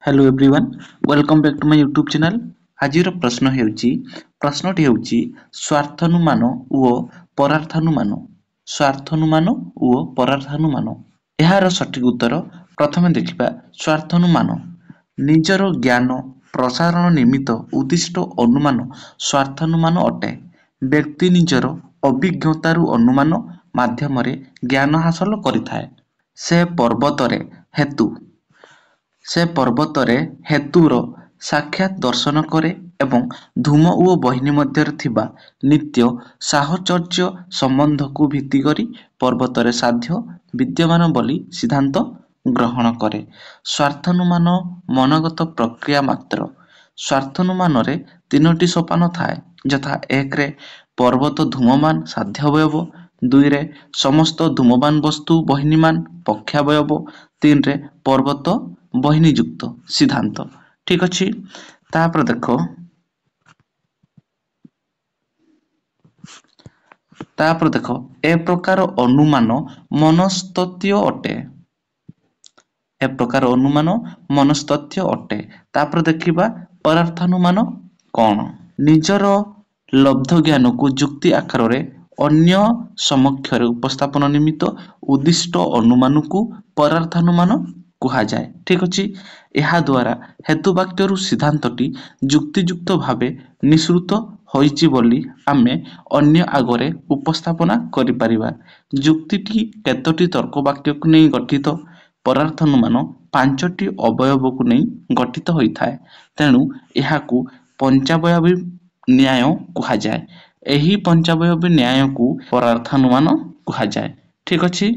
Hello everyone welcome back to my YouTube channel. आज प्रश्नटी हेउची स्वार्थानुमान ओ परार्थानुमान। स्वार्थानुमान ओ परार्थानुमान एहार सठिक उत्तर प्रथमे देखिबा। स्वार्थानुमान निजर ज्ञान प्रसारण निमित्त उद्दिष्ट अनुमान स्वार्थानुमान अटे। व्यक्ति निजर अभिज्ञतारू अनुमान माध्यम ज्ञान हासिल करिथाए। से पर्वतरे हेतुर साक्षात दर्शन करे एवं धूम ओ बहिनी मध्य थिबा नित्य साहचर्य संबंध को भित्ति करी पर्वतरे साध्य विद्यमान बोली सिद्धांत ग्रहण करे। स्वार्थानुमान मनगत प्रक्रिया मात्र। स्वार्थानुमान रे तीनोटी सोपान थाए, यथा एक रे पर्वत धूममान साध्यावयव, दुई रे समस्त धूममान वस्तु बहिनीमान पक्षावयव, तीन रे पर्वत बहिनी युक्त सिद्धांत। ठीक अच्छी। तापर देख ए प्रकार अनुमान मनस्तत्व अटे। ए प्रकार अनुमान मनस्तत्व अटे। तापर देखिबा परार्थानुमान कौन। निजर लब्ध ज्ञान को जुक्ति आकार रे अन्य समक्ष उपस्थापन निमित्त उद्दिष्ट अनुमान को परार्थानुमान कुहा जाए। ठीक अच्छी। यह द्वारा हेतुवाक्यरू सिद्धांतटी जुक्तियुक्त भावे निश्रुत होइछि बोली आमे अन्य आगरे उपस्थापना करि परिबा। जुक्तिटी केतोटी तर्क वाक्य को नहीं गठित। परार्थानुमान पांचटी अवयव को नहीं गठित होइथाए। तेणु एहाकू पंचावयवी न्याय कुहा जाए। एही पंचावयवी न्याय को परार्थानुमान कुहा जाए। ठीक अच्छी।